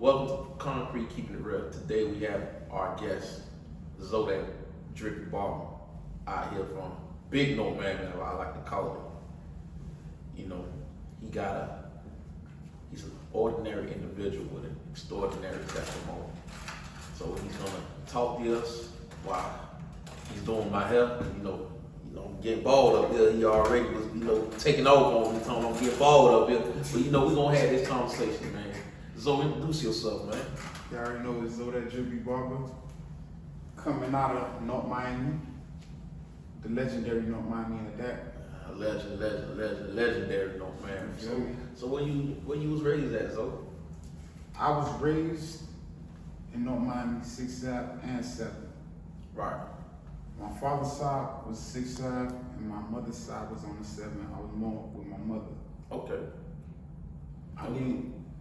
Welcome to Concrete Keeping It Real. Today we have our guest, Zoe Dat Drippy Barber, out here from Big North, man, I like to call it. You know, he's an ordinary individual with an extraordinary testimony. So he's gonna talk to us while he's doing my hair. You know, getting bald up here. He already was, taking over on me, telling him to get bald up here. But we're gonna have this conversation, man. Zoe, introduce yourself, man. You already know it's Zoe Dat Drippy Barber, coming out of North Miami, the legendary North Miami at that. Legendary North Miami. So where you was raised at, Zoe? I was raised in North Miami, 6th Ave and 7th. Right. My father's side was 6th Ave, and my mother's side was on the 7th. I was more with my mother. Okay.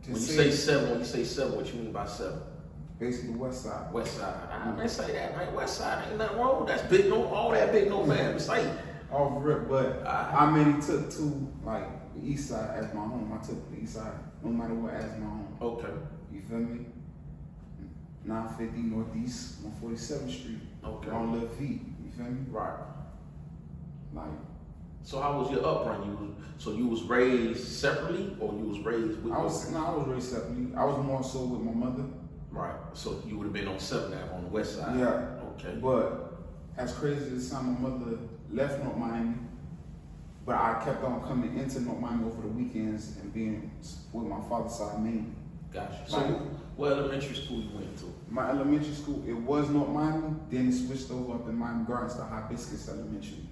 When you say seven, what you mean by 7? Basically, West Side. West Side. I may say that, right? West Side ain't nothing wrong. That's Big North, all that Big North man. Say. Off rip, but I mainly took to the East Side as my home. I took the East Side no matter what as my home. Okay. You feel me? 950 Northeast, 147th Street. Okay. On Lil V. You feel me? Right. So how was your upbringing? You was raised separately, or you was raised with? I was raised separately. I was more so with my mother. Right. So you would have been on 7th Ave on the West Side. Yeah. Okay. But as crazy as my mother left North Miami, but I kept on coming into North Miami over the weekends and being with my father's side mainly. Gotcha. So what elementary school you went to? My elementary school, it was North Miami, then it switched over up in Miami Gardens to Hibiscus Elementary.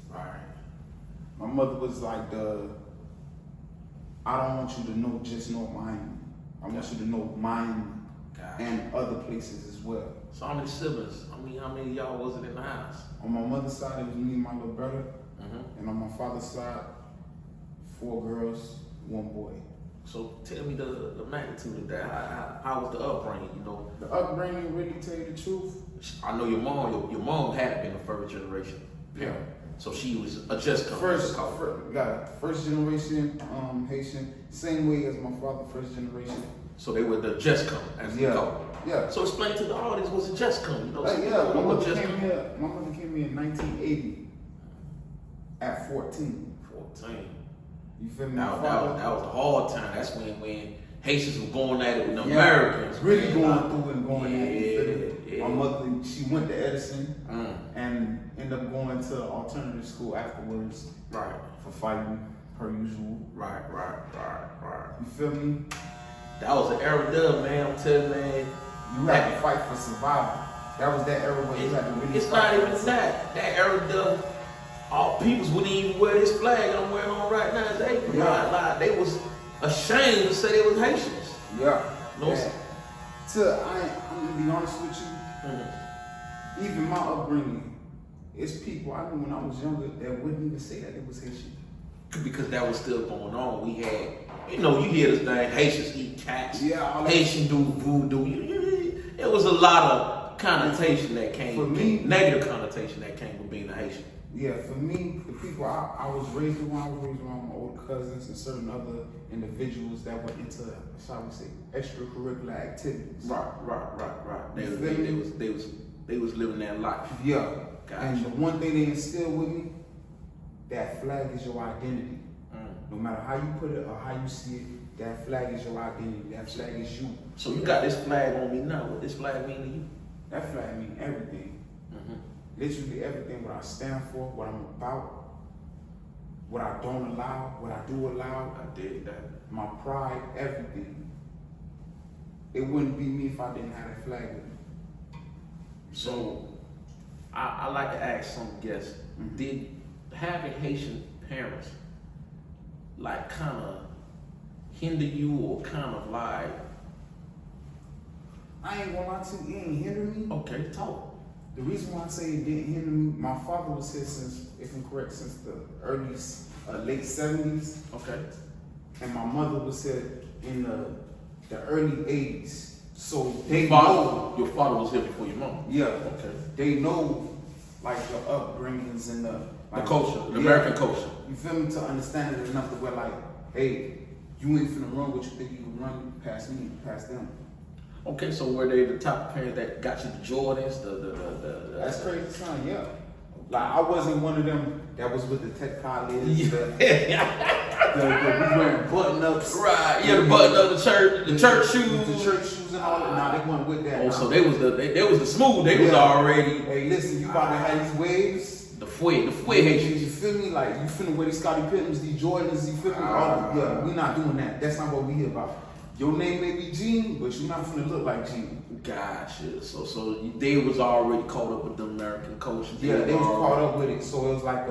Right. My mother was like I don't want you to know just North Miami. I want you to know Miami and other places as well. So how many siblings? How many of y'all was it in the house? On my mother's side, it was me and my little brother. Mm-hmm. And on my father's side, 4 girls, 1 boy. So tell me the magnitude of that. How was the upbringing, The upbringing, really tell you the truth. I know your mom had been a first generation parent. Yeah. So she was a just come. First generation Haitian, same way as my father, first generation. So they were the just come, as they call it. Yeah. So explain to the audience what's a just come, my mother came here in 1980 at 14. 14. You feel me? That was a hard time. That's when Haitians were going at it with the Americans. Really going through and going at it. Yeah. My mother, she went to Edison and ended up going to alternative school afterwards. Right. For fighting, per usual. Right. You feel me? That was an era there, man. I'm telling you, man. You had to fight for survival. That was that era where you had to really It's fight. not even that. That era there, all peoples wouldn't even wear this flag I'm wearing on right now. They was ashamed to say they was Haitians. Yeah. No. I'm gonna be honest with you. Even my upbringing, it's people I knew when I was younger that wouldn't even say that it was Haitian. Because that was still going on. We had, you hear this thing, Haitians eat cats. Yeah. Haitian do voodoo. It was a lot of connotation that came, for me, negative connotation that came with being a Haitian. Yeah, for me, the people I was raised around my older cousins and certain other individuals that were into, shall we say, extracurricular activities. Right. They was living that life. Yeah. Gotcha. And the one thing they instilled with me, that flag is your identity. No matter how you put it or how you see it, that flag is your identity. That flag is you. So you got this flag on me now. What does this flag mean to you? That flag means everything. Literally everything, what I stand for, what I'm about, what I don't allow, what I do allow. I did that. My pride, everything. It wouldn't be me if I didn't have that flag with me. So, I like to ask some guests, did having Haitian parents kind of hinder you or kind of I ain't gonna lie to you, it ain't hinder me. Okay, talk. The reason why I say it didn't hinder me, my father was here since, if I'm correct, since the late 70s. Okay. And my mother was here in the early 80s. So your father was here before your mom? Yeah. Okay. They know the upbringings and the culture, the American culture. You feel me? To understand it enough to where hey, you ain't finna run what you think you can run past me, past them. Okay, so were they the type of parents that got you the Jordans, That's crazy, son. Yeah. Like I wasn't one of them that was with the tech college. Yeah. We wearing button ups. Right. Yeah, the button up, the church shoes. The church shoes and all that. Nah, they weren't with that. Oh, so they was the smooth. They was already. Hey, listen, you about to have these waves. The fue Haitians. You feel me? Like you finna wear these Scottie Pippens, these Jordans. You feel me? Yeah, we not doing that. That's not what we here about. Your name may be Gene, but you're not finna look like Gene. Gotcha. So they was already caught up with the American culture. Yeah, they was caught up with it. So it was like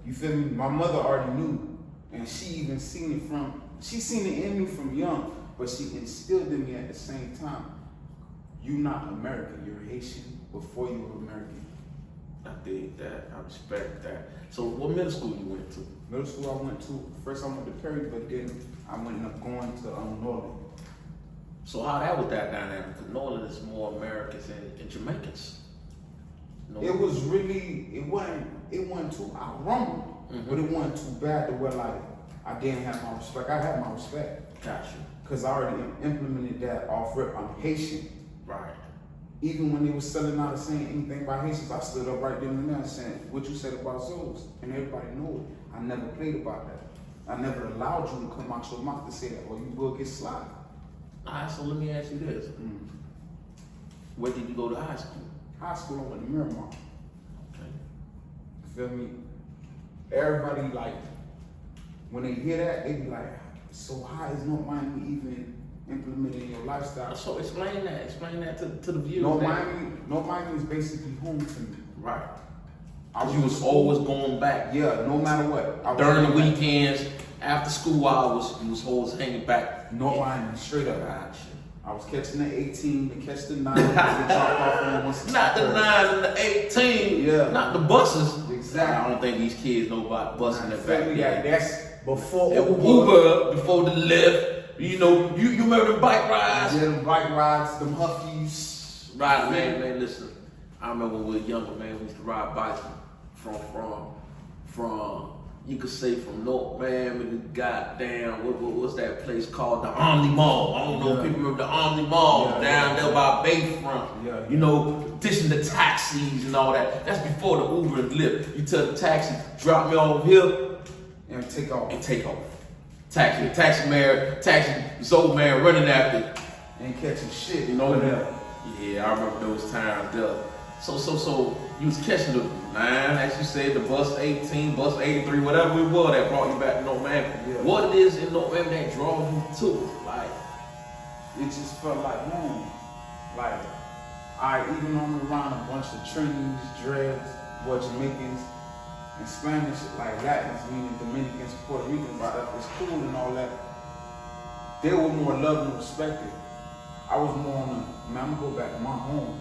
you feel me? My mother already knew, and she even seen it in me from young, but she instilled in me at the same time. You're not American. You're Haitian before you were American. I dig that. I respect that. So what middle school you went to? Middle school I went to, first I went to Perry, but then I ended up going to Northern. So how that was that dynamic? Because Northern is more Americans and Jamaicans. It was really, it wasn't too outrun, but it wasn't too bad to where like I didn't have my respect. I had my respect. Gotcha. Because I already implemented that off rip. I'm Haitian. Right. Even when they was selling out and saying anything about Haitians, I stood up right there and there saying, what you said about Zoes, and everybody knew it. I never played about that. I never allowed you to come out your mouth to say that, or you will get slapped. Alright, so let me ask you this. Where did you go to high school? High school, I went to Miramar. Okay. You feel me? Everybody, like, when they hear that, they be like, so how is North Miami even implementing your lifestyle? So explain that to the viewers. North Miami is basically home to me. Right. You was always going back. Yeah, no matter what. During the weekends, after school hours, you was always hanging back. North Miami, straight up. Gotcha. I was catching the 18 to catch the 9 to drop off on 163rd. Not the 9 and the 18. Yeah. Not the buses. Exactly. I don't think these kids know about busing the back. That's before Uber, before the Lyft. You know, you remember the bike rides? Yeah, them bike rides, them Huffies. Right, man, listen. I remember when we were younger, man, we used to ride bikes from you could say from North Miami to goddamn, what's that place called? The Omni Mall. I don't know if people remember the Omni Mall down there by Bayfront. Yeah. You know, dishing the taxis and all that. That's before the Uber and Lyft. You tell the taxi, drop me over here and take off. Taxi, Zoe man running after it. Ain't catching shit. You know that? Yeah, I remember those times there. So you was catching the 9, as you said, the bus 18, bus 83, whatever it was that brought you back to North Miami. Yeah. What it is in North Miami that draws you to it? Like, it just felt like home. Like, even though I'm around a bunch of Trinis, Dreads, Jamaicans, and Spanish, like Latins, meaning Dominicans, Puerto Ricans, and stuff, it's cool and all that. They were more loved and respected. I was more on I'm gonna go back to my home,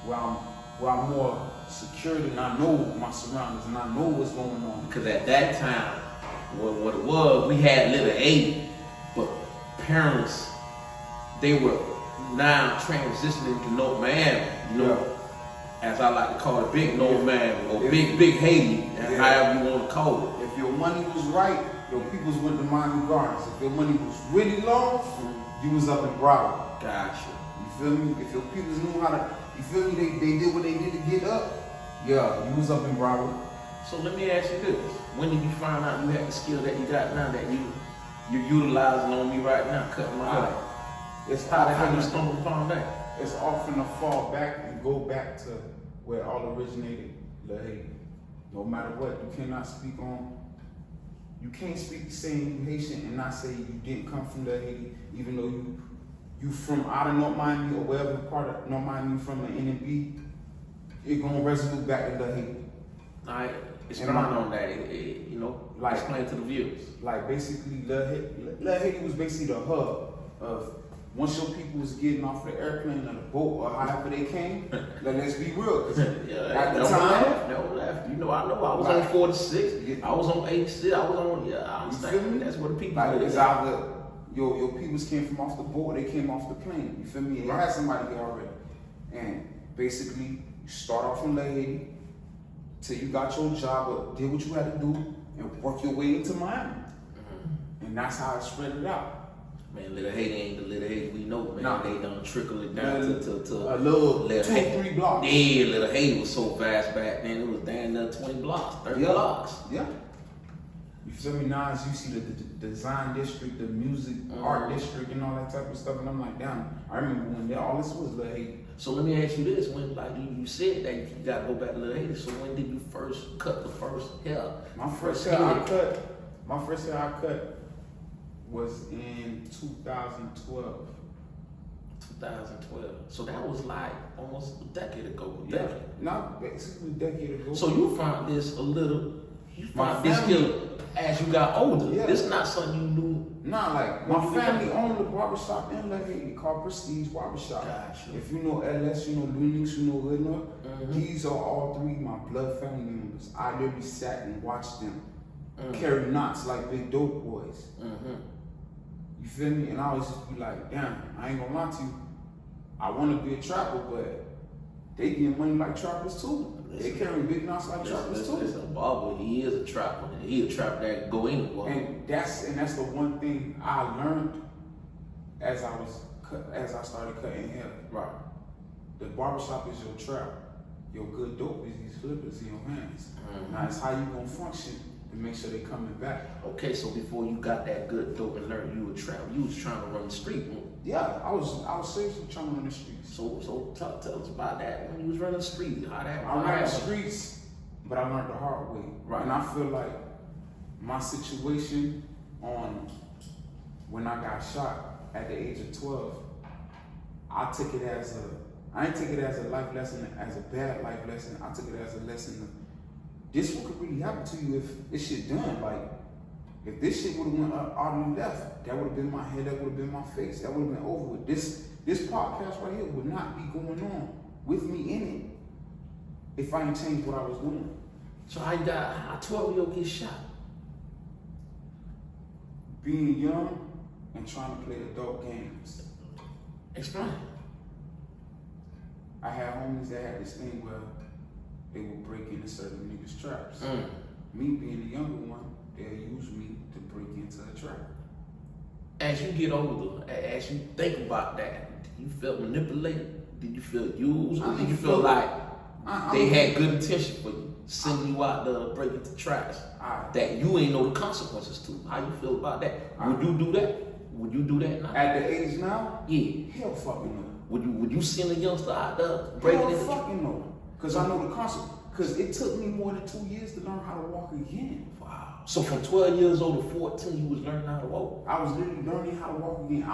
where I'm more secured and I know my surroundings and I know what's going on. Because at that time, what it was, we had little 80, but parents, they were now transitioning to North Miami, you know, as I like to call it, big North Miami, or big Haiti, however you want to call it. If your money was right, your peoples went to Miami Gardens. If your money was really low, you was up in Broward. Gotcha. You feel me? If your peoples knew how to, you feel me? They did what they did to get up. Yeah, you was up in Broward. So let me ask you this: when did you find out you had the skill that you got now that you're utilizing on me right now, cutting my hair? It's how you stumbled upon that? It's often a fall back and go back to where it all originated, La Haiti. No matter what, you can't speak saying you Haitian and not say you didn't come from La Haiti, even though you from out of North Miami or wherever part of North Miami from the NB, it gonna resolute back to La Haiti. Alright, explain on that, you know, like, explain to the viewers. Like basically, La Haiti was basically the hub of once your people was getting off the airplane or the boat or however they came, let's be real. At the time, never left. You know, I was on 46, I was on 86, I understand. That's what the people like, it's either your peoples came from off the boat, they came off the plane. You feel me? They had somebody there already. And basically, you start off in La Haiti till you got your job or did what you had to do and work your way into Miami. And that's how I spread it out. Man, Little Haiti ain't the Little Haiti we know, man. Nah. They done trickle it down to a little 2-3 blocks. Yeah, Little Haiti was so fast back then. It was down there 20 blocks, 30 blocks. Yeah. You feel me? Now as you see the design district, the music art district, and all that type of stuff, and I'm like, damn. I remember when all this was Little Haiti. So let me ask you this: when like you said that you gotta go back to Little Haiti, so when did you first cut the first hair? My first hair I cut was in 2012. 2012. So that was like almost a decade ago. Yeah, not basically a decade ago. So you found this a little. You My found this family- skill as you got older. Yeah. It's not something you knew. Nah, like my family owned a barbershop in Little Haiti called Prestige Barbershop. Gotcha. If you know LS, you know Lunix, you know Hoodnut. These are all three my blood family members. I literally sat and watched them carry knots like big dope boys. You feel me? And I always just be like, damn, I ain't gonna lie to you. I want to be a trapper, but they get money like trappers too. They carry big knots like trappers too. Listen, Barber, he is a trapper. He a trapper that go anywhere. And that's the one thing I learned as I started cutting hair. Right. The barbershop is your trap. Your good dope is these flippers in your hands. Now it's how you gonna function to make sure they coming back. Okay, so before you got that good dope and learned you were trapper, you was trying to run the street. Yeah, I was seriously trying to run the streets. So tell us about that when you was running the street. How that? I ran the streets, but I learned the hard way. Right. And I feel like my situation on when I got shot at the age of 12, I didn't take it as a life lesson, as a bad life lesson. I took it as a lesson of this what could really happen to you if this shit done. Like, if this shit would have went out and left, that would have been my head, that would have been my face, that would have been over with. This podcast right here would not be going on with me in it if I didn't change what I was doing. So how 12-year-old get shot? Being young and trying to play adult games. Explain. I had homies that had this thing where they would break into certain niggas' traps. Me being the younger one, they'll use me to break into a trap. As you get older, as you think about that, did you feel manipulated? Did you feel used? Or did you feel like they had good intention for you, sending you out to break into traps that you ain't know the consequences to? How you feel about that? Would you do that? Would you do that now? At the age now? Yeah. Hell fucking no. Would you send a youngster out there breaking into Hell fucking no. Because I know the consequences. Because it took me more than 2 years to learn how to walk again. Wow. So from 12 years old to 14, you was learning how to walk? I was literally learning how to walk again.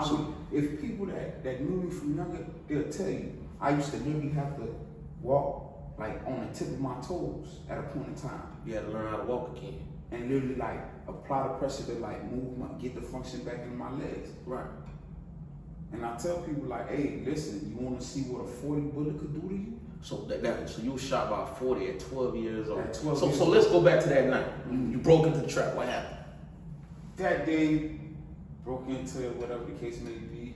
If people that knew me from younger, they'll tell you, I used to literally have to walk like on the tip of my toes at a point in time. You had to learn how to walk again. And literally like apply the pressure to like get the function back in my legs. Right. And I tell people like, hey, listen, you want to see what a 40 bullet could do to you? So so you were shot by 40 at 12 years old. At 12 so years so let's go back to that night. You broke into the trap. What happened? That day, broke into whatever the case may be.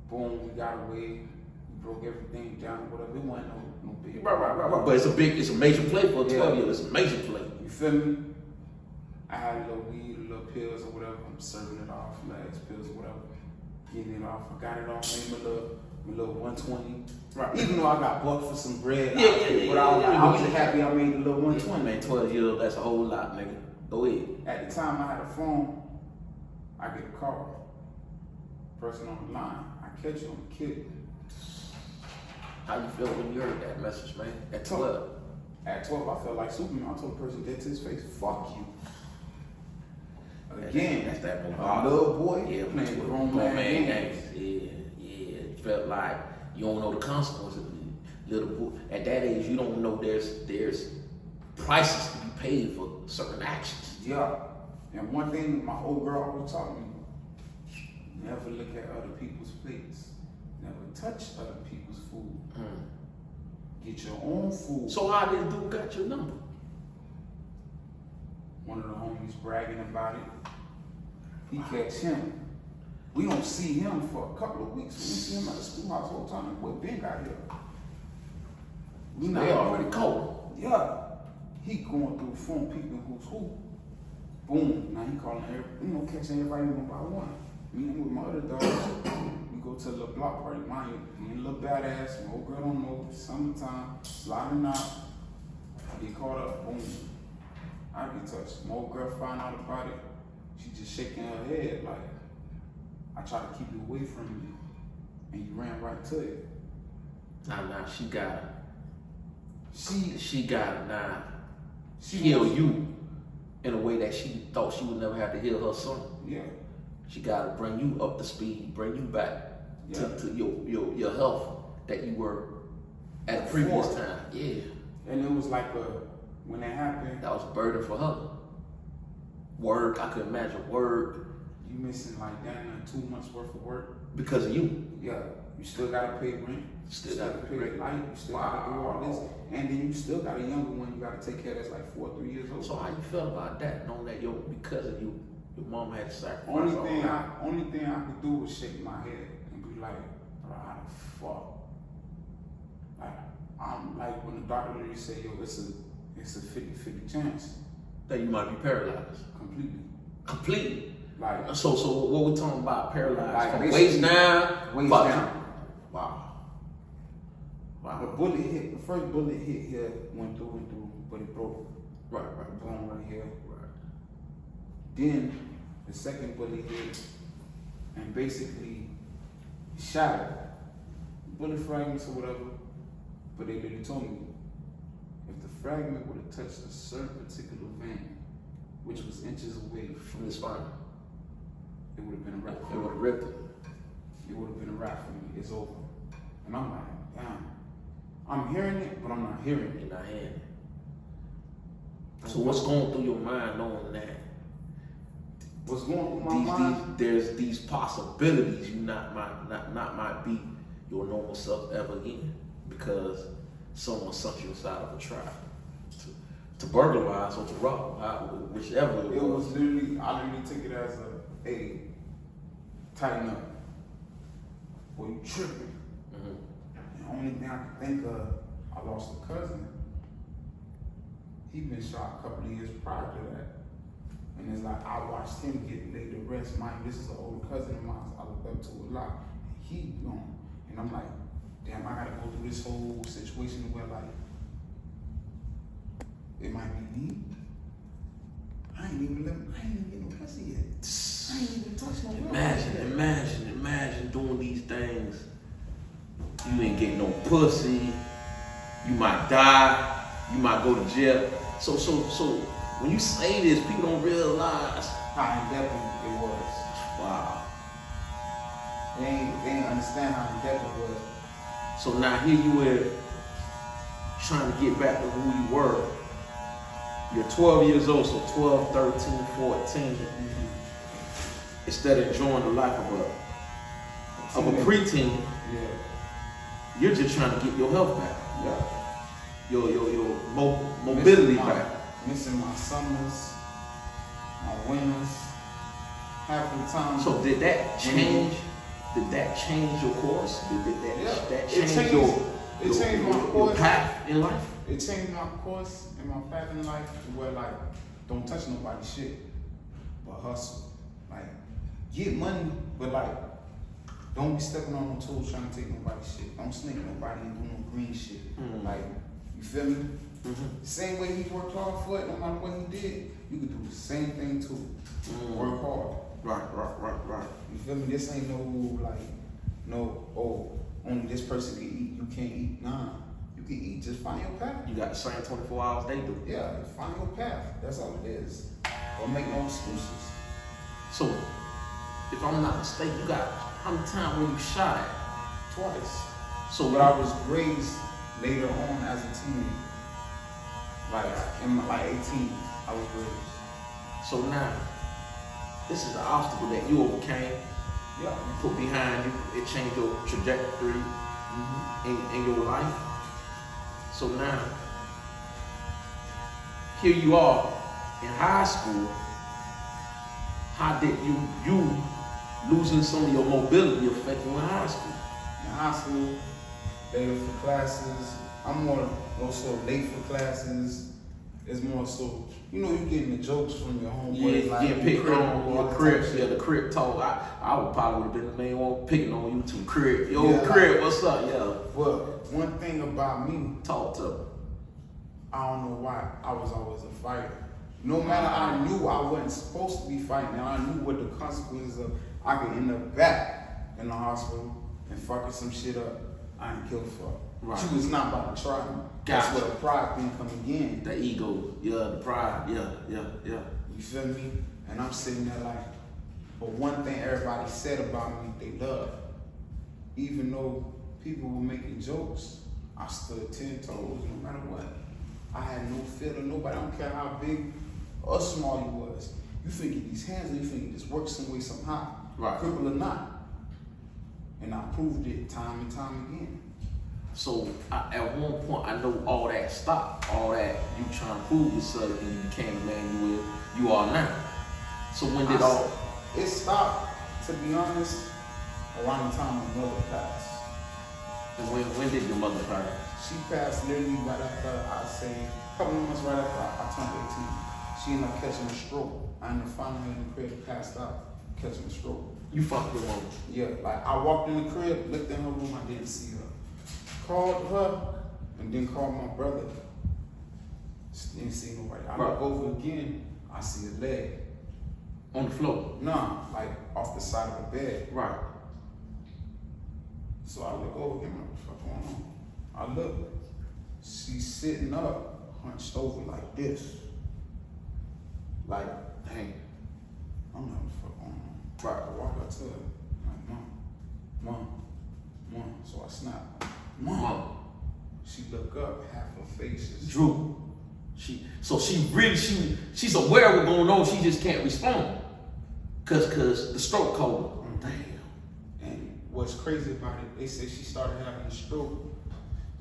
Boom, we got away. We broke everything down. Whatever. It wasn't no big. Right. But it's a major play for a 12-year. It's a major play. You feel me? I had a little weed, a little pills or whatever. I'm serving it off, flags, pills or whatever. Getting it off. I got it off. Made my little 120. Right. Even though I got bucked for some bread. But I was happy I made a little 120. Man, 12 years old, that's a whole lot, nigga. Go ahead. At the time I had a phone, I get a call. Person on the line. I catch you on the kid. How you feel when you heard that message, man? At 12? At 12, I felt like Superman. I told the person dead to his face, fuck you. Again, that's that a little boy playing grown man games. Yeah. It felt like you don't know the consequences. Little boy, at that age, you don't know there's prices to be paid for certain actions. Yeah. And one thing my old girl always taught me, never look at other people's plates. Never touch other people's food. Get your own food. So how this dude got your number? One of the homies bragging about it. He catch him. We don't see him for a couple of weeks. We see him at the schoolhouse all the time. Boy, Ben got here. They already caught. Yeah. He going through phone peeping who's who. Boom. Now he calling everybody, catching everybody one by one. Me and with my other dogs, we go to a little block party. Mind you, me and a little badass, my old girl don't know, summertime, sliding out, I get caught up, boom. I get touched. My old girl find out about it, she just shaking her head like, I try to keep you away from you, and you ran right to it. Nah, she got it. She got it now. She Heal was- you in a way that she thought she would never have to heal her son. Yeah. She got to bring you up to speed, bring you back Yeah. to your health that you were at a previous Before. time. Yeah, And it was like when that happened, that was a burden for her. Work, I could imagine work you missing like damn near 2 months worth of work. because of you. Yeah, you still gotta pay rent. Still gotta pay pay light. You still gotta do all this, and then you still got a younger one you gotta take care of that's like 4 or 3 years old. So how you felt about that, knowing that because of you, your mom had to sacrifice Only all thing that? I could do was shake my head and be like, bro, how the fuck? Like I'm like when the doctor literally say, yo, it's a 50-50 chance. That you might be paralyzed. Completely. Like So what we talking about? Paralyzed Like from basically waist down? waist body. down. Wow. The bullet hit, the first bullet hit here, went through, but it broke. Right. Bone right here. Right. Then the second bullet hit and basically shattered. Bullet fragments or whatever. But they literally told me if the fragment would have touched a certain particular vein, which was inches away From the spine. it would have been a wrap. It would have ripped it. It would have been a wrap for me. It's over. And I'm like, damn. I'm hearing it, but I'm not hearing it. In our hand. So what's going through your mind knowing that What's going through my mind? there's these possibilities you might be your normal self ever again because someone sunk you inside of a trap to burglarize or to rob, whichever It was literally, I literally took it as a tighten up. Boy, you tripping. Mhm. The only thing I can think of, I lost a cousin. He been shot a couple of years prior to that. And it's like, I watched him get laid to rest. Mind you, this is an older cousin of mine I look up to a lot. He gone. And I'm like, damn, I gotta go through this whole situation where like, it might be me. I ain't even get no pussy yet. I ain't even touched no girl. Imagine doing these things. You ain't getting no pussy. You might die. You might go to jail. So when you say this, people don't realize How in depth it was. wow. They ain't understand how in depth it was. So now here you were trying to get back to who you were. You're 12 years old, so 12, 13, 14. Instead of enjoying the life of a preteen, Yeah. you're just trying to get your health back, Yeah. your mobility back. Missing my summers, my winters, half the time. So did that change? Did that change your course? Did Yeah. that It change changed- your it changed my your course. path in life? It changed my course and my path in life to where like, don't touch nobody's shit, but hustle. Like, get money, but like, don't be stepping on no toes trying to take nobody's shit. Don't snake nobody and do no green shit. Mm. Like, you feel me? Mm-hmm. Same way he worked hard for it, no matter what he did, you could do the same thing too. Work hard. Right. You feel me? This ain't no, only this person can eat, you can't eat. Nah, you can eat, just find your path. You got the same 24 hours they do. Yeah, find your path. That's all it is. Don't make no excuses. So, if I'm not mistaken, you got how many times were you shot at? Twice. So, But I was raised later on as a teenager. Like, in my, like 18, I was raised. So now, this is the obstacle that you overcame, Yeah. you put behind you, it changed your trajectory in your life. So now, here you are in high school. How did you losing some of your mobility affect you in high school? In high school, later for classes. I'm more so late for classes. It's more so, you know, you getting the jokes from your homeboys. Yeah, like, getting picked on all your the crib. type Yeah, shit. the crib talk. I would probably would have been the main one picking on you to crib. Yo, Yeah, crib, like- what's up? Yeah, But one thing about me, talk to me. I don't know why, I was always a fighter. No matter, I knew I wasn't supposed to be fighting, and I knew what the consequences of, I could end up back in the hospital and fucking some shit up. I ain't give a fuck. Right. She was not about to try me. That's Gotcha. where the pride thing come again. The ego, yeah, the pride, yeah. You feel me? And I'm sitting there like, but one thing everybody said about me, they love. Even though people were making jokes, I stood 10 toes no matter what. I had no fear to nobody. I don't care how big or small you was. You finna get these hands and you finna just work some way, somehow. Right. Cripple or not. And I proved it time and time again. So at one point, I know all that stopped. All that you trying to prove yourself, and you became the man you are now. So when did all? It stopped, to be honest, around the time my mother passed. And when did your mother pass? She passed literally right after, I'd say, a couple of months right after I turned 18. She ended up catching a stroke. I ended up finding her in the crib, passed out, catching a stroke. You fucked your mom. Yeah, like I walked in the crib, looked in her room, I didn't see her. Called her, and then called my brother. Didn't see nobody. I look over again, I see a leg. On the floor. Nah, like off the side of the bed. Right. So I look over again, what the fuck going on? I look, she's sitting up, hunched over like this. Like, Dang. I'm not what the fuck going on. Right. I walk up to her, like, Mom. So I snap, Mom. She look up, half her face is Drew. She's aware of what's going on. She just can't respond. Cause the stroke called her. Damn. And what's crazy about it, they say she started having a stroke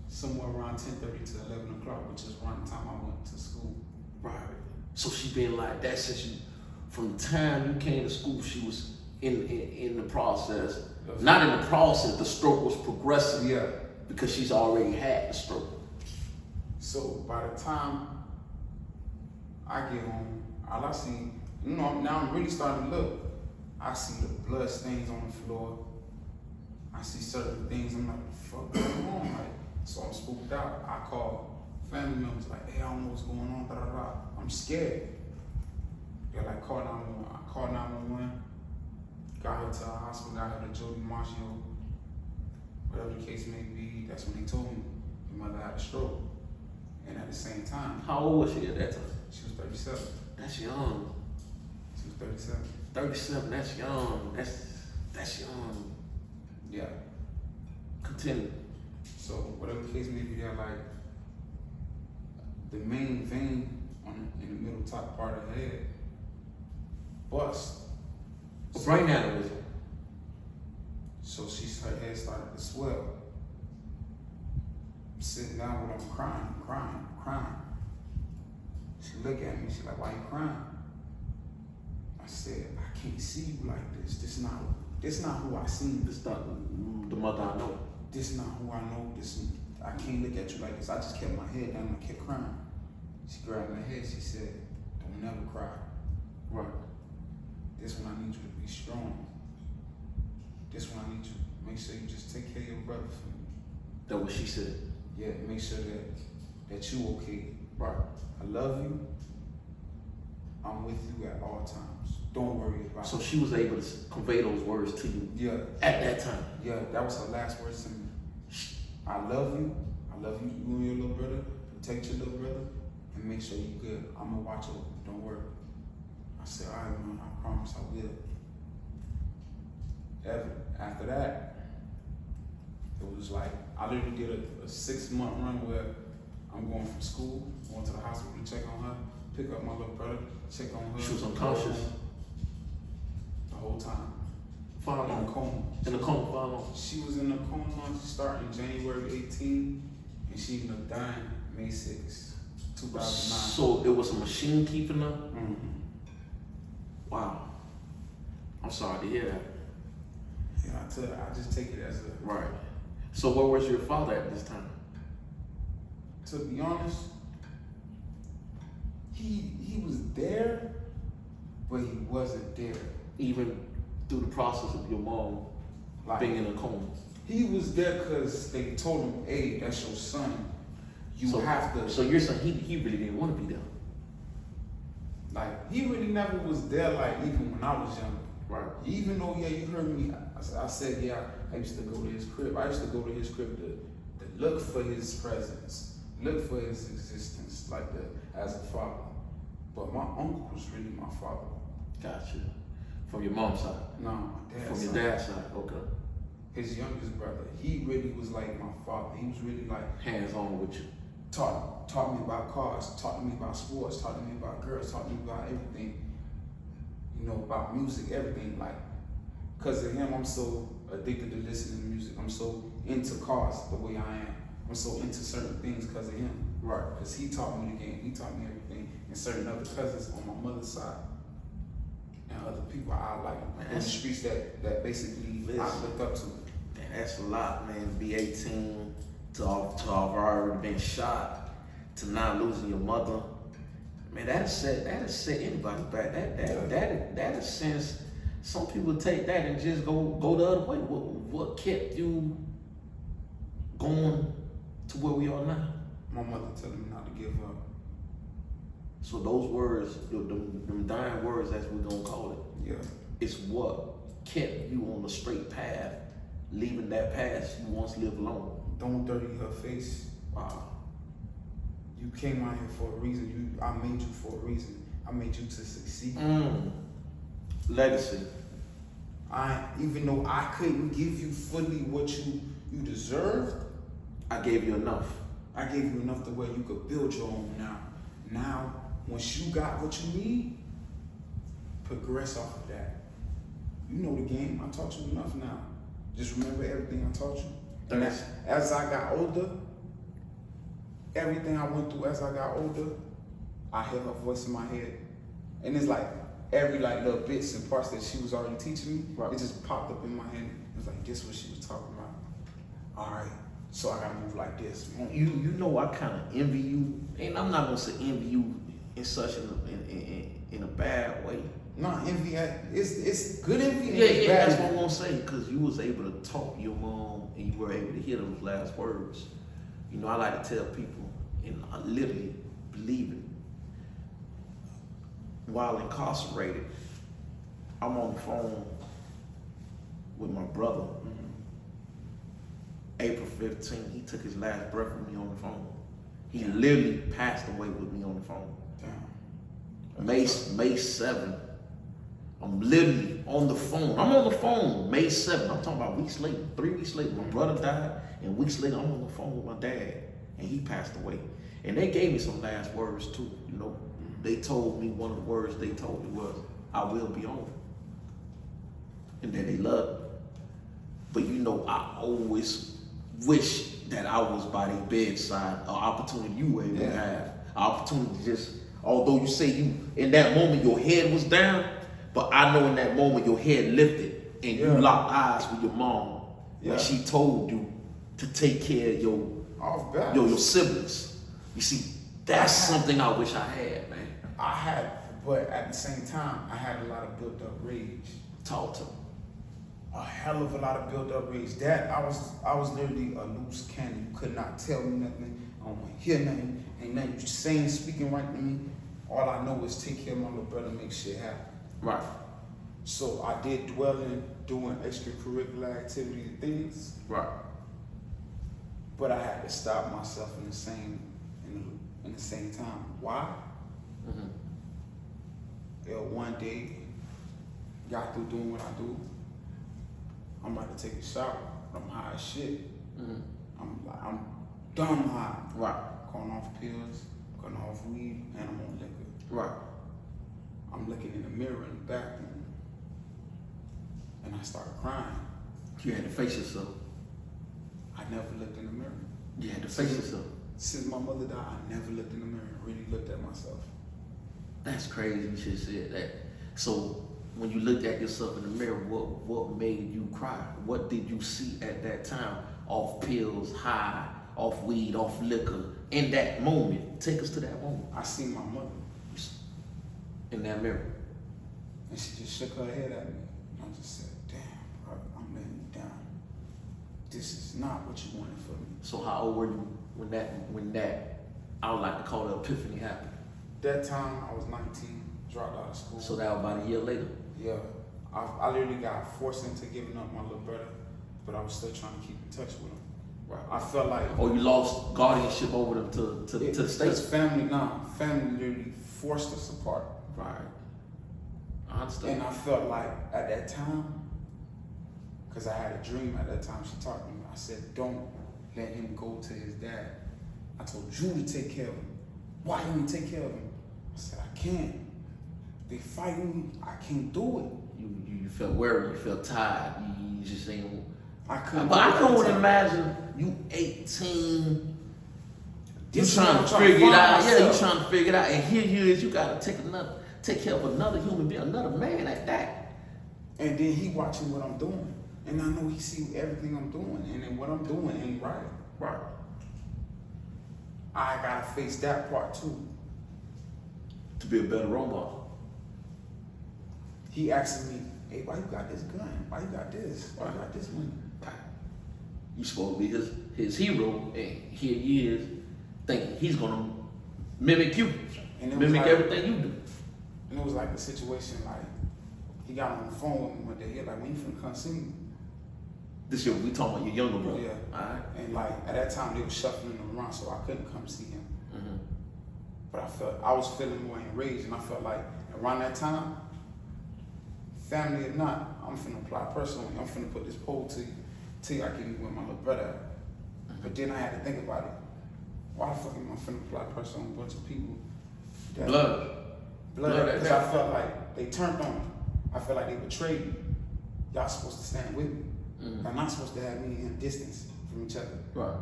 somewhere around 10:30 to 11 o'clock, which is around the time I went to school. Right. So she been like that since from the time you came to school. She was in the process. Not in the process. The stroke was progressing. Yeah. Because she's already had the stroke. So by the time I get home, all I see, you know, now I'm really starting to look. I see the blood stains on the floor. I see certain things. I'm like, what the fuck going on? Like, so I'm spooked out. I call family members like, hey, I don't know what's going on. Da da da. I'm scared. They're like, call 911. I call 911. Got her to the hospital. Got her to Zoe Dat, whatever the case may be. That's when they told me your mother had a stroke. And at the same time, How old was she at that time? she was 37. That's young. She was 37. 37. That's young. That's young. Yeah. Continue. So whatever the case may be, they're like the main vein in the middle top part of the head bust. A brain aneurysm. So her head started to swell. I'm sitting down with her, crying. She looked at me, she's like, why you crying? I said, I can't see you like this. This not who I seen. This not the mother I know. This not who I know. I can't look at you like this. I just kept my head down and I kept crying. She grabbed my head, she said, don't never cry. Right. This one I need you to be strong. This one I need you to make sure you just take care of your brother for me. That's what she said. Yeah, make sure that you okay. Right. I love you. I'm with you at all times. Don't worry about So it. she was able to convey those words to you Yeah, at that time. yeah, that was her last words to me. I love you. I love you and your little brother. Protect your little brother and make sure you're good. I'm gonna watch over you. Don't worry. I said, all right, man, I promise I will. After that, it was like, I literally did a 6-month run where I'm going from school, going to the hospital to check on her, pick up my little brother, check on her. She was unconscious the whole time. for how In a long? coma. In the coma for how long? She was in a coma starting January 18, and she ended up dying May 6, 2009. So it was a machine keeping her? Mhm. Wow. I'm sorry to hear that. Yeah, I just take it as a. Right. So where was your father at this time? To be honest, he was there, but he wasn't there. Even through the process of your mom Like, being in a coma. he was there because they told him, hey, that's your son. You have to. So you're saying he really didn't want to be there. Like, he really never was there, like, even when I was younger. Right. Even though, yeah, you heard me, I said, yeah, I used to go to his crib. I used to go to his crib to look for his presence, look for his existence, like as a father. But my uncle was really my father. Gotcha. From your mom's side? No, my dad's From side. your dad's side, okay. His youngest brother, he really was like my father. He was really like hands-on with you. Taught me about cars, taught me about sports, taught me about girls, taught me about everything. You know, about music, everything. Like, because of him, I'm so addicted to listening to music. I'm so into cars the way I am. I'm so into certain things because of him. Right. Because he taught me the game. He taught me everything. And certain other cousins on my mother's side. And other people I like on the streets that basically I looked up to. Man, that's a lot, man. Be 18 to have already been shot, to not losing your mother. Man, that'll set anybody back. That sense. Some people take that and just go the other way. What kept you going to where we are now? My mother telling me not to give up. So those words, them dying words, as we're gonna call it, Yeah. it's what kept you on the straight path, leaving that past you once lived alone. Don't dirty her face. Wow. You came out here for a reason. I made you for a reason. I made you to succeed. Legacy. Even though I couldn't give you fully what you deserved, I gave you enough. I gave you enough to where you could build your own now. Now, once you got what you need, progress off of that. You know the game. I taught you enough now. Just remember everything I taught you. And as I got older, everything I went through as I got older, I heard her voice in my head. And it's like every little bits and parts that she was already teaching me, right. It just popped up in my head. It was like, this is what she was talking about. All right, so I gotta move like this. You know I kind of envy you, and I'm not gonna say envy you in such in a bad way. No, envy, it's good envy. Yeah, that's what I'm gonna say, because you was able to talk to your mom and you were able to hear those last words. You know, I like to tell people, and I literally believe it. While incarcerated, I'm on the phone with my brother. April 15th, he took his last breath with me on the phone. He literally passed away with me on the phone. Damn. May 7th, I'm literally on the phone. I'm on the phone May 7th. I'm talking about weeks later, 3 weeks later. My brother died, and weeks later, I'm on the phone with my dad, and he passed away. And they gave me some last words too, you know. They told me, one of the words they told me was, I will be on. And then they loved me. But you know, I always wish that I was by their bedside, an opportunity you were able to have. An opportunity to just, although you say you, in that moment your head was down, but I know in that moment your head lifted and you locked eyes with your mom when she told you to take care of your siblings. You see, that's something I wish I had, man. I had, but at the same time, I had a lot of built up rage. Talk to me. A hell of a lot of built up rage. That I was literally a loose cannon. You could not tell me nothing. I don't want to hear nothing. Ain't nothing you saying, speaking right to me. All I know is take care of my little brother, make shit happen. Right. So I did dwell in doing extracurricular activity and things. Right. But I had to stop myself in the same time. Why? One day, got through doing what I do. I'm about to take a shower. I'm high as shit. I'm dumb high. Right. Going off pills, going off weed, and I'm on liquor. Right. I'm looking in the mirror in the bathroom, and I started crying. You had to face yourself. I never looked in the mirror. You had to face yourself. Since my mother died, I never looked in the mirror and really looked at myself. That's crazy you should say that. So when you looked at yourself in the mirror, what made you cry? What did you see at that time? Off pills, high, off weed, off liquor. In that moment, take us to that moment. I seen my mother. You in that mirror? And she just shook her head at me. And I just said, damn, bro, I'm letting you down. This is not what you wanted for me. So how old were you when that I would like to call it epiphany happened? That time I was 19, dropped out of school. So that was about a year later. Yeah. I literally got forced into giving up my little brother, but I was still trying to keep in touch with him. Right. I felt like you lost guardianship over them to the States. Family literally forced us apart. Right. I understand. And I felt like at that time, because I had a dream at that time, she talked to me. I said, don't let him go to his dad. I told you to take care of him. Why you didn't take care of him? I said, I can't. They fighting me. I can't do it. You felt worried. You felt tired. You just ain't. I couldn't. But I couldn't imagine you 18. You This trying to is what I'm figure it out. myself. Yeah, you trying to figure it out. And here you is. You gotta take care of another human being, another man at that. And then he watching what I'm doing. And I know he see everything I'm doing. And then what I'm doing ain't right. Right. I gotta face that part too. To be a better role model. He asking me, hey, why you got this gun? Why you got this? Why you got this money? Right. You supposed to be his hero, and here he is thinking he's gonna mimic you, And it was mimic like- everything you do. And it was like a situation like, he got on the phone with me one day. He like, when you finna come see me? This year we talking about your younger brother. Yeah. All right. And like, at that time, they were shuffling him around, so I couldn't come see him. Mm-hmm. But I was feeling more enraged, and I felt like around that time, family or not, I'm finna apply pressure on you. I'm finna put this pole to you till I get you with my little brother. Mm-hmm. But then I had to think about it. Why the fuck am I finna apply pressure on a bunch of people? Blood. Because I felt like they turned on me. I felt like they betrayed me. Y'all supposed to stand with me. Mm-hmm. Y'all not supposed to have me in distance from each other. Right.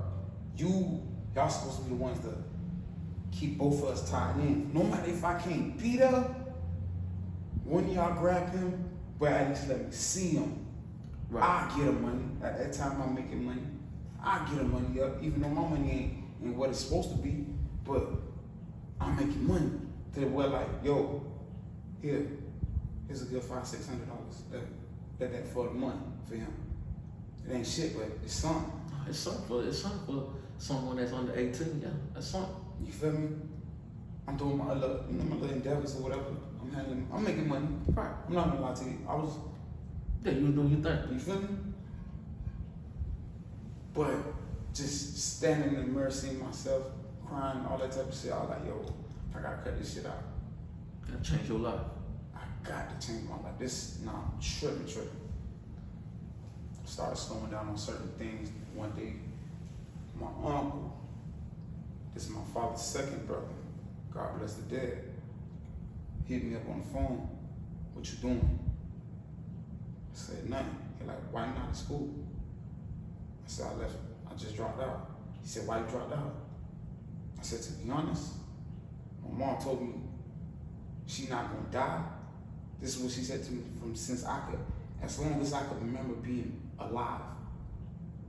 Y'all supposed to be the ones that keep both of us tied in. No matter if I can't beat her, one of y'all grab him, but at least let me see him. Right. I get him money. At that time, I'm making money. I get him money up, even though my money ain't what it's supposed to be, but I'm making money. To the well, like, yo, here's a good $500-600. That for the money for him. It ain't shit, but it's something. It's something for someone that's under 18. Yeah, that's something. You feel me? I'm doing my little endeavors or whatever. I'm making money. Right. I'm not gonna lie to you. Yeah, you doing your thing. You feel me? But just standing in the mirror, seeing myself, crying, all that type of shit, I was like, yo, I gotta cut this shit out. Gotta change your life. I got to change my life. I'm tripping. I started slowing down on certain things. One day, my uncle, this is my father's second brother, God bless the dead, hit me up on the phone. What you doing? I said, nothing. He like, why you not in school? I said, I just dropped out. He said, why you dropped out? I said, to be honest, my mom told me she not gonna die. This is what she said to me as long as I could remember being alive.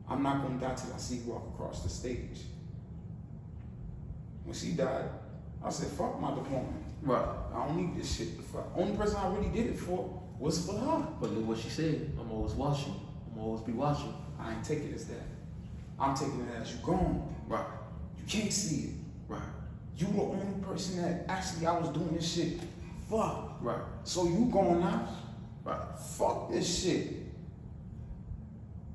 I'm not gonna die till I see you walk across the stage. When she died, I said, fuck my diploma. Right. I don't need this shit. The only person I really did it for was for her. But look what she said. I'm always watching. I'm always be watching. I ain't taking it as that. I'm taking it as you gone. Right. You can't see it. Right. You the only person that actually I was doing this shit. Fuck. Right. So you going out? Right. Fuck this shit.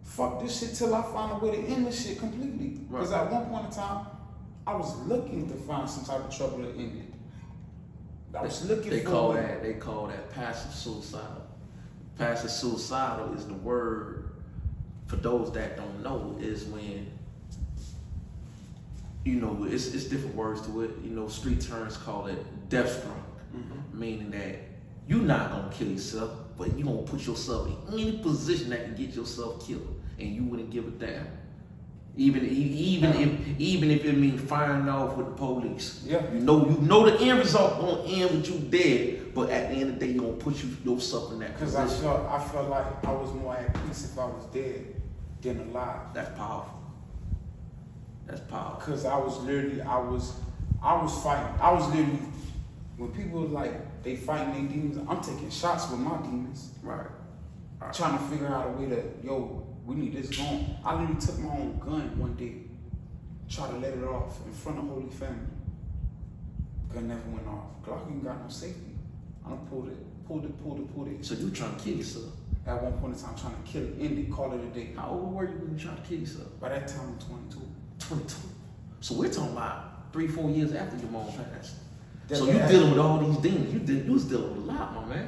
Fuck this shit till I find a way to end this shit completely. Because Right. at one point in time, I was looking to find some type of trouble to end it. I was looking They for call that passive suicidal. Passive suicidal is the word, for those that don't know, is when, it's different words to it. Street terms call it death stroke. Mm-hmm. Meaning that you're not gonna kill yourself, but you're gonna put yourself in any position that can get yourself killed, and you wouldn't give a damn. Even if it means firing off with the police. Yeah. You know the end result gonna end with you dead, but at the end of the day, you're gonna put yourself in that Because position. I felt like I was more at peace if I was dead than alive. That's powerful. That's powerful. Because I was fighting. I was literally when people like they fighting their demons, I'm taking shots with my demons. Right. Trying to figure out a way to, yo, we need this going. I literally took my own gun one day, tried to let it off in front of Holy Family. Gun never went off. Glock ain't got no safety. I done pulled it. So you trying to kill yourself? At one point in time, trying to kill it, end it, call it a day. How old were you when you trying to kill yourself? By that time, I'm 22. 22. So we're talking about 3-4 years after your mom passed. That- So you dealing with all these demons. You was dealing with a lot, my man.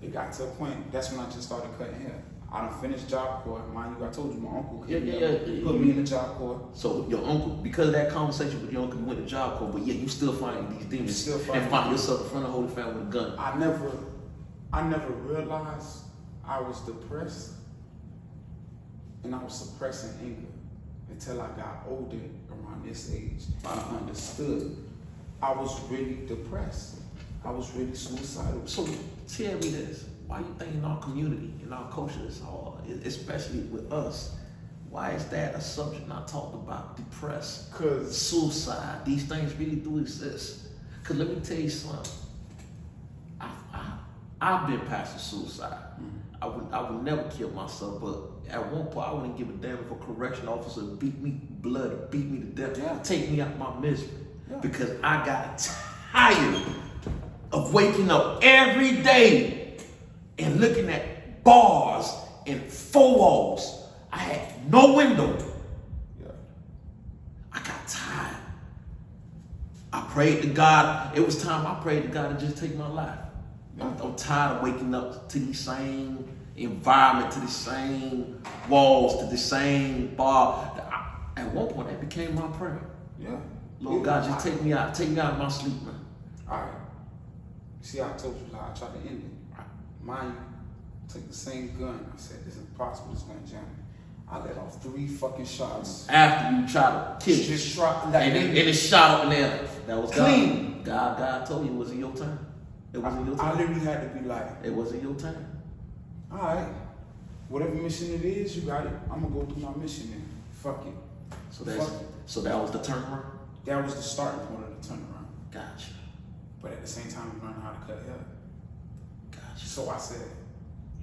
It got to a point, that's when I just started cutting hair. I done finished Job Corps. Mind you, I told you my uncle Yeah. put me in the Job Corps. So your uncle, because of that conversation with your uncle, you went to Job Corps, but yeah, you still fighting these demons. Still fighting and find demons. yourself in front of the Holy Family with a gun. I never realized I was depressed and I was suppressing anger until I got older around this age. I understood I was really depressed. I was really suicidal. So tell me this, why you think in our community, in our culture, it's hard, especially with us, why is that a subject not talked about? Depressed, Cause suicide, these things really do exist. Cause let me tell you something, I've been past suicide. I would never kill myself, but at one point I wouldn't give a damn if a correction officer beat me bloody, beat me to death, take me out my misery. Because I got tired of waking up every day and looking at bars and four walls. I had no window. I got tired. I prayed to God. It was time I prayed to God to just take my life. I'm tired of waking up to the same environment, to the same walls, to the same bar. At one point, that became my prayer. Lord God, just take me out of my sleep, man. All right. See, I told you how I tried to end it. Mind you, took the same gun. I said, this is impossible. This gun jam me. I let off 3 fucking shots. After you tried to kill Just it. shot And it shot up in there. That was clean. God told you it wasn't your time. It wasn't your time. I literally had to be like, It wasn't your time. all right, whatever mission it is, you got it. I'm gonna go through my mission then. Fuck it. So that was the turnaround? That was the starting point of the turnaround. Gotcha. But at the same time, we learned how to cut hair. Gotcha. So I said,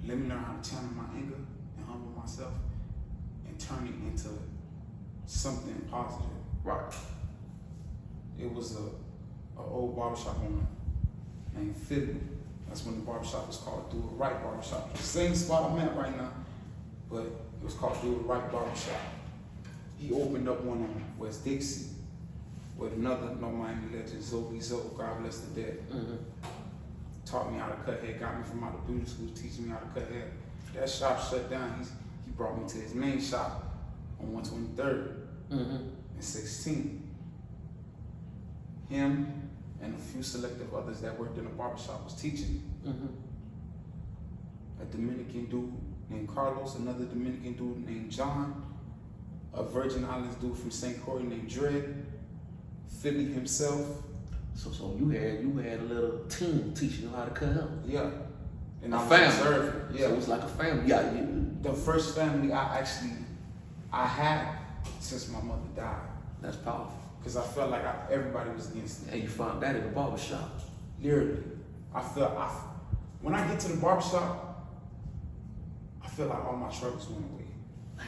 let me learn how to channel my anger and humble myself and turn it into something positive. Right. It was a old barbershop owner named Philly. That's when the barbershop was called Do It Right Barbershop. The same spot I'm at right now, but it was called Do It Right Barbershop. He opened up one on West Dixie with another Miami legend, Zoe, God bless the dead. Taught me how to cut hair, got me from out of beauty school, teaching me how to cut hair. That shop shut down. He brought me to his main shop on 123rd and 16. Him and a few selective others that worked in the barbershop was teaching me. A Dominican dude named Carlos, another Dominican dude named John, a Virgin Islands dude from St. Croix named Dredd, Philly himself. So you had a little team teaching you how to cut hair. Yeah. And A I was family. observing. Yeah. So it was like a family. Yeah. The first family I had since my mother died. That's powerful. Because I felt like everybody was against me. And you found that in the barbershop. Literally. When I get to the barbershop, I feel like all my troubles went away.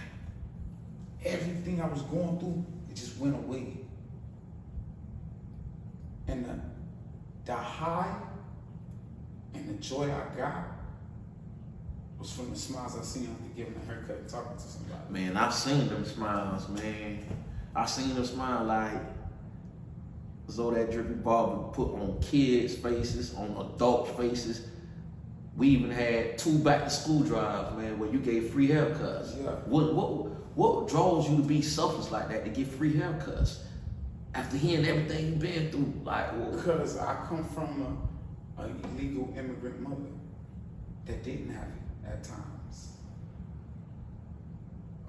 Everything I was going through, it just went away. And the high and the joy I got was from the smiles I seen after giving a haircut and talking to somebody. Man, I've seen them smiles, man. I've seen them smile like Zoe Dat Drippy Barber put on kids' faces, on adult faces. We even had 2 back-to-school drives, man, where you gave free haircuts. Yeah. What draws you to be selfless like that, to get free haircuts? After hearing everything you've been through, like, whoa. Because I come from an illegal immigrant mother that didn't have it at times.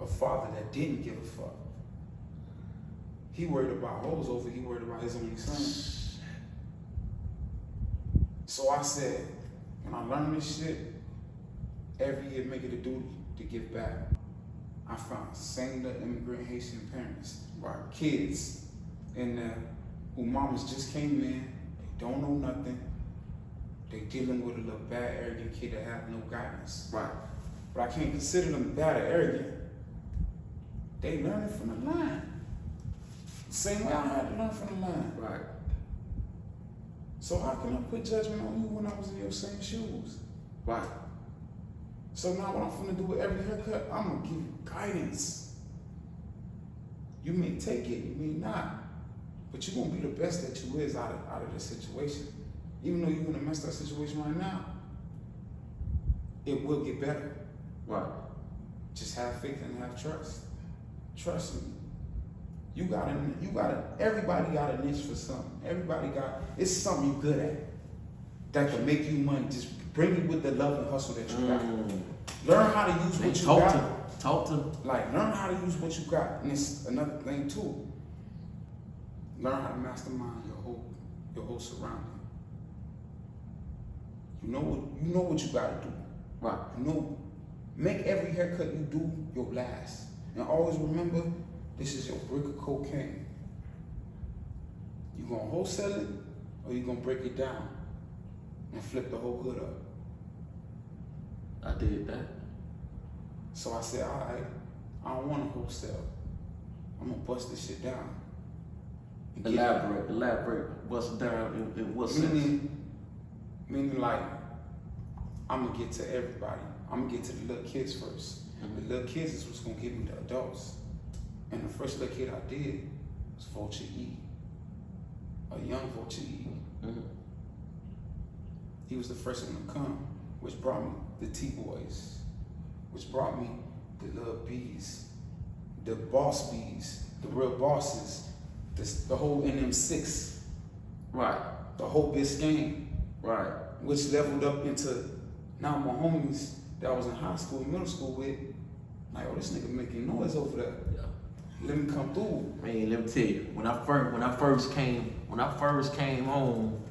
A father that didn't give a fuck. He worried about hoes over, he worried about his only son. So I said, when I learn this shit, every year make it a duty to give back. I found single immigrant Haitian parents, kids in there who mamas just came in, don't know nothing. They dealing with a little bad, arrogant kid that have no guidance. Right. But I can't consider them bad or arrogant. They learning from the line. The same way I had to learn from the line. Right. So how can I put judgment on you when I was in your same shoes? Right. So now what I'm finna do with every haircut, I'm gonna give you guidance. You may take it, you may not. But you're gonna be the best that you is out of this situation. Even though you're in a messed up situation right now, it will get better. Right. Just have faith and have trust. Trust me. Everybody got a niche for something. It's something you're good at that can make you money. Just bring it with the love and hustle that you got. Learn how to use what you got. Talk to. Like, learn how to use what you got. And it's another thing too. Learn how to mastermind your whole surrounding. You know what you gotta do. Right. You know, make every haircut you do your last. And always remember, this is your brick of cocaine. You gonna wholesale it, or you gonna break it down and flip the whole hood up. I did that. So I said, all right, I don't want to wholesale. I'm gonna bust this shit down. Elaborate. Bust it down in what sense? Meaning like, I'm gonna get to everybody. I'm gonna get to the little kids first. Mm-hmm. The little kids is what's gonna give me the adults. And the first little kid I did was Vulture E. A young Vulture E. Mm-hmm. He was the first one to come, which brought me the T-Boys, which brought me the little B's, the boss B's, the real bosses, the whole NM6. Right. The whole Biscayne. Right. Which leveled up into now my homies that I was in high school, middle school with, like, oh, this nigga making noise over there. Yeah. Let me come through. Man, let me tell you, when I first came home,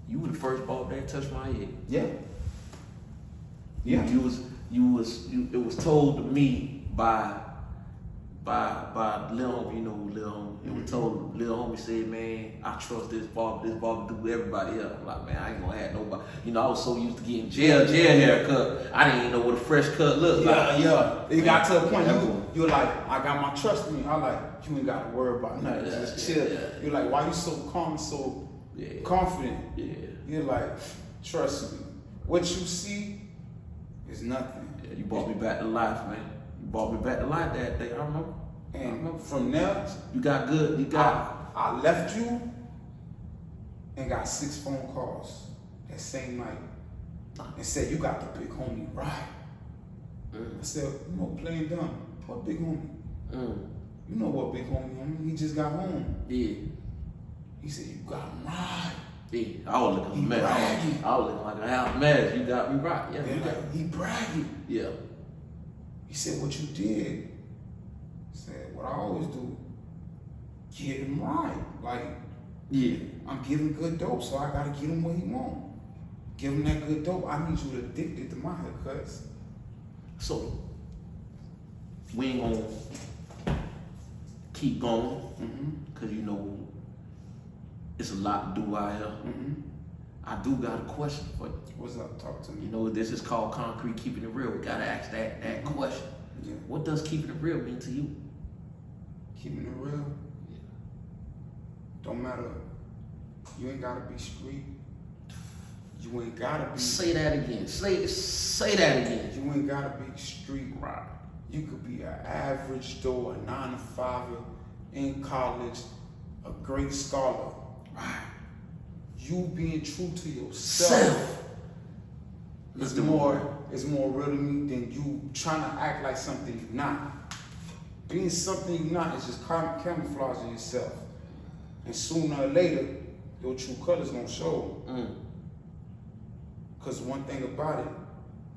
you were the first barber that touched my head. Yeah. Yeah. It was told to me by Lil Homie, you know who Lil Homie. It was told, Lil Homie said, man, I trust this barber do everybody else. I'm like, man, I ain't gonna have nobody. You know, I was so used to getting jail haircut, I didn't even know what a fresh cut looked like. Yeah. It got to a point, you were like, I got my trust in you. I like, you ain't gotta worry about nothing, just chill. Yeah. You're like, why you so calm, so confident? Yeah. You're like, trust me. What you see is nothing. Yeah, you brought me back to life, man. You brought me back to life that day, I remember. And from there, you got good, I left you and got 6 phone calls that same night and said, you got the big homie right. I said, you know, plain dumb, what big homie? You know what big homie, he just got home. Yeah. He said, you got him right. Yeah, I was looking mad. I was looking like a half mad. You got me right. Yeah, he bragging. Yeah. He said, what you did? I said, what I always do, get him right. Like, yeah, I'm giving good dope, so I gotta get him what he want. Give him that good dope. I need you addicted to my haircuts. So, we ain't gonna keep going, because you know, it's a lot to do out here. I do got a question for you. What's up? Talk to me. You know, this is called concrete keeping it real. We gotta ask that question. Yeah. What does keeping it real mean to you? Keeping it real? Yeah. Don't matter. You ain't gotta be street. You ain't gotta be. Say that again. Say that again. You ain't gotta be street. Right. You could be an average Joe, a 9-to-5er in college, a great scholar. Right. You being true to yourself is more real to me than you trying to act like something you're not. Being something you're not is just camouflaging yourself. And sooner or later, your true colors gonna show. Cause one thing about it,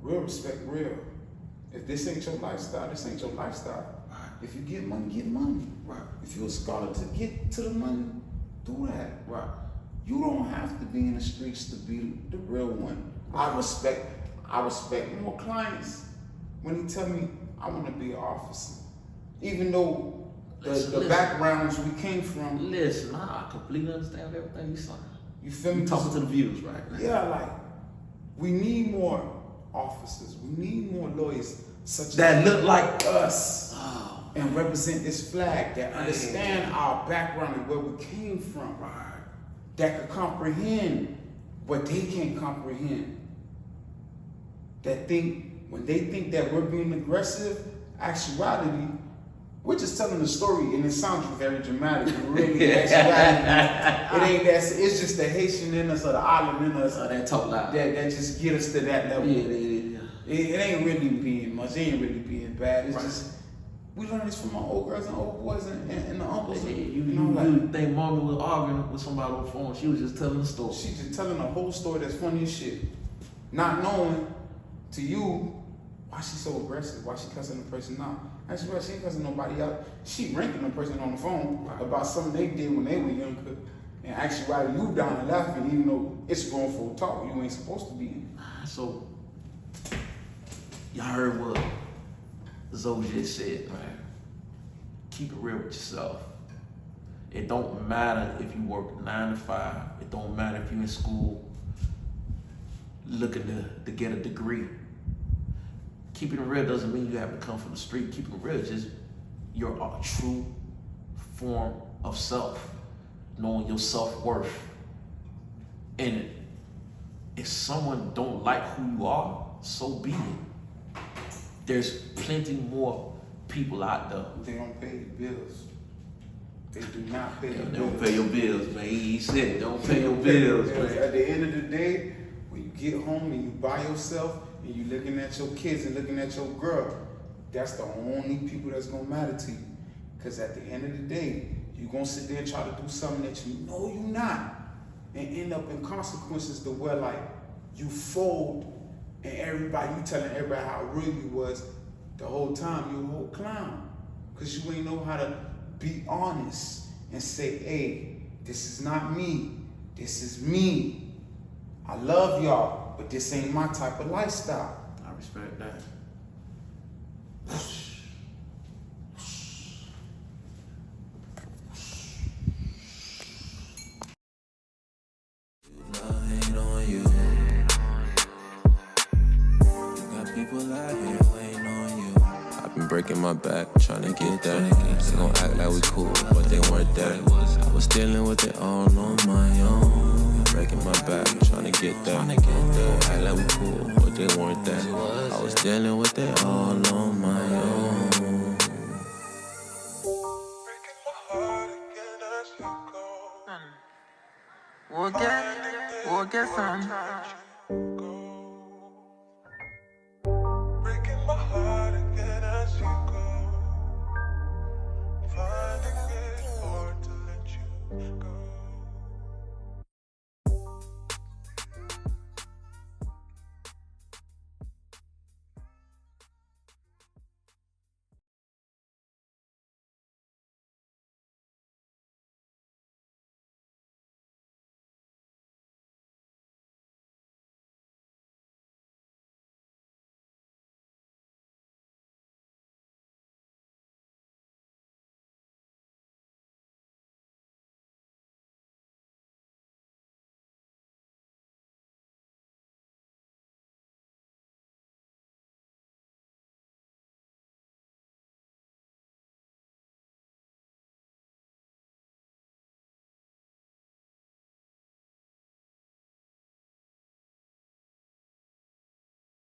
real respect real. If this ain't your lifestyle, this ain't your lifestyle. Right. If you get money, get money. Right. If you're a scholar to get to the money, do that. Right. You don't have to be in the streets to be the real one. I respect more clients when he tell me I want to be an officer. Even though the backgrounds we came from. Listen, I completely understand everything you saying. You feel me? You talking to the viewers, right? Yeah, like, we need more officers. We need more lawyers such That as look like us oh, and represent this flag, that understand our background and where we came from, right. that could comprehend what they can't comprehend. That think, when they think that we're being aggressive, actuality, we're just telling a story and it sounds very dramatic, but really, actuality, it ain't that, it's just the Haitian in us or the island in us That talk loud. that just get us to that level. Yeah. It ain't really being much, it ain't really being bad. It's Right. just, we learned this from our old girls and old boys and the uncles. Yeah, you you know, like, you think mommy was arguing with somebody on the phone? She was just telling the story. she just telling a whole story that's funny as shit. Not knowing to you why she so aggressive, why she cussing the person out. Actually, she ain't cussing nobody out. She ranking the person on the phone about something they did when they were younger. And actually, you down and laughing, even though it's grown for talk you ain't supposed to be in. So, y'all heard what Zoe just said, man. Keep it real with yourself. It don't matter if you work 9 to 5. It don't matter if you're in school looking to get a degree. Keeping it real doesn't mean you have to come from the street. Keeping it real is just your true form of self, knowing your self-worth. And if someone don't like who you are, so be it. There's plenty more people out there. They don't pay your bills. They do not pay your They bills. don't pay your bills, man. He said it. They don't pay your bills, man. At the end of the day, when you get home and you by yourself and you looking at your kids and looking at your girl, that's the only people that's gonna matter to you. Because at the end of the day, you're gonna sit there and try to do something that you know you're not, and end up in consequences to where like you fold and you telling everybody how real you was the whole time. You're a whole clown. Because you ain't know how to be honest and say, hey, this is not me. This is me. I love y'all, but this ain't my type of lifestyle. I respect that. Breaking my back, trying to get that. They gon' act like we cool, but they weren't that. I was dealing with it all on my own. Breaking my back, trying to get that. They gon' act like we cool, but they weren't that. I was dealing with it all on my own. Breaking my heart again as you go. We'll get some.